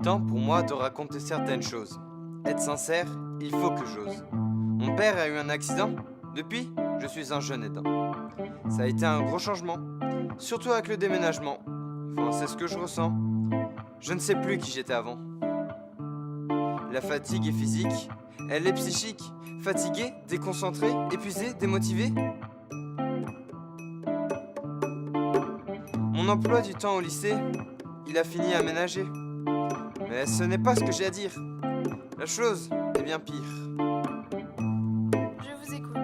temps pour moi de raconter certaines choses. Être sincère, il faut que j'ose. Mon père a eu un accident. Depuis, je suis un jeune aidant. Ça a été un gros changement, surtout avec le déménagement. Enfin, c'est ce que je ressens. Je ne sais plus qui j'étais avant. La fatigue est physique, elle est psychique. Fatigué, déconcentré, épuisé, démotivé. Mon emploi du temps au lycée, il a fini à ménager. Mais ce n'est pas ce que j'ai à dire. La chose est bien pire. Je vous écoute.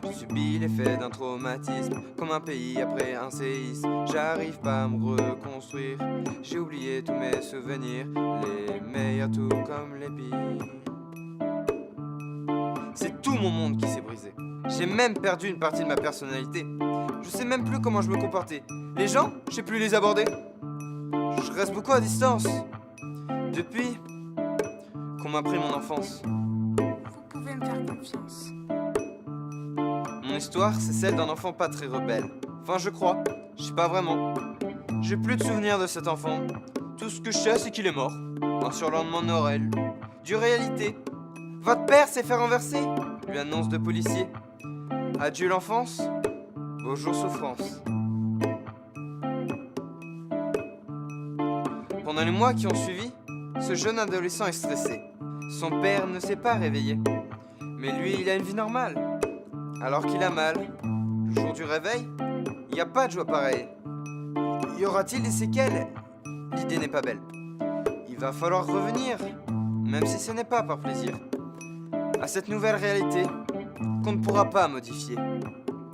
Je subis l'effet d'un traumatisme, comme un pays après un séisme. J'arrive pas à me reconstruire. J'ai oublié tous mes souvenirs, les meilleurs tout comme les pires. C'est tout mon monde qui s'est brisé. J'ai même perdu une partie de ma personnalité. Je sais même plus comment je me comportais. Les gens, je sais plus les aborder. Je reste beaucoup à distance. Depuis qu'on m'a pris mon enfance. Vous pouvez me faire confiance. Mon histoire, c'est celle d'un enfant pas très rebelle. Enfin, je crois. Je sais pas vraiment. J'ai plus de souvenirs de cet enfant. Tout ce que je sais, c'est qu'il est mort. Un surlendemain de Noël. Dure réalité. Votre père s'est fait renverser, lui annonce de policier. Adieu l'enfance, bonjour souffrance. Pendant les mois qui ont suivi, ce jeune adolescent est stressé. Son père ne s'est pas réveillé. Mais lui, il a une vie normale. Alors qu'il a mal, le jour du réveil, il n'y a pas de joie pareille. Y aura-t-il des séquelles? L'idée n'est pas belle. Il va falloir revenir, même si ce n'est pas par plaisir, à cette nouvelle réalité qu'on ne pourra pas modifier.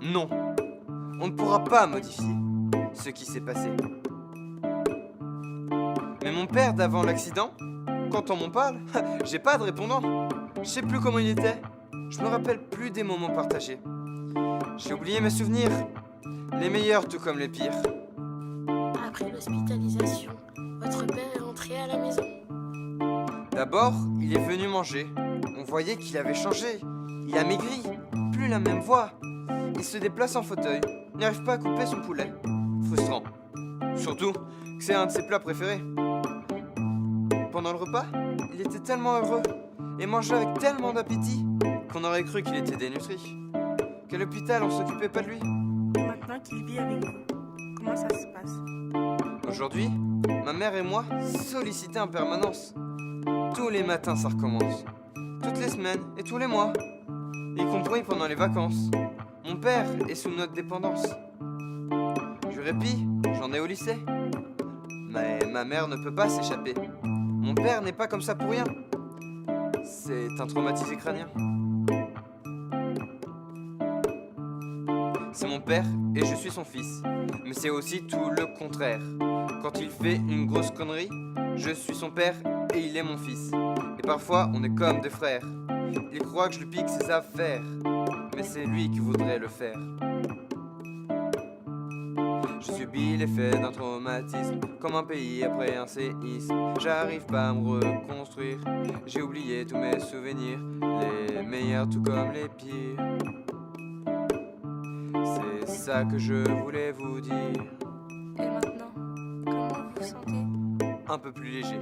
Non, on ne pourra pas modifier ce qui s'est passé. Mais mon père d'avant l'accident, quand on m'en parle, j'ai pas de répondant. Je sais plus comment il était. Je me rappelle plus des moments partagés. J'ai oublié mes souvenirs, les meilleurs tout comme les pires. Après l'hospitalisation, votre père est rentré à la maison. D'abord, il est venu manger. On voyait qu'il avait changé. Il a maigri, plus la même voix. Il se déplace en fauteuil, n'arrive pas à couper son poulet. Frustrant. Surtout que c'est un de ses plats préférés. Pendant le repas, il était tellement heureux et mangeait avec tellement d'appétit qu'on aurait cru qu'il était dénutri. Qu'à l'hôpital, on s'occupait pas de lui. Et maintenant qu'il vit avec vous, comment ça se passe? Aujourd'hui, ma mère et moi sollicités en permanence. Tous les matins, ça recommence. Toutes les semaines et tous les mois, y compris pendant les vacances. Mon père est sous notre dépendance. Du répit, j'en ai au lycée. Mais ma mère ne peut pas s'échapper. Mon père n'est pas comme ça pour rien. C'est un traumatisé crânien. C'est mon père et je suis son fils. Mais c'est aussi tout le contraire. Quand il fait une grosse connerie, je suis son père et il est mon fils. Et parfois, on est comme des frères. Il croit que je lui pique ses affaires, mais c'est lui qui voudrait le faire. Je subis l'effet d'un traumatisme, comme un pays après un séisme. J'arrive pas à me reconstruire. J'ai oublié tous mes souvenirs, les meilleurs tout comme les pires. C'est ça que je voulais vous dire. Et maintenant, comment vous vous sentez? Un peu plus léger.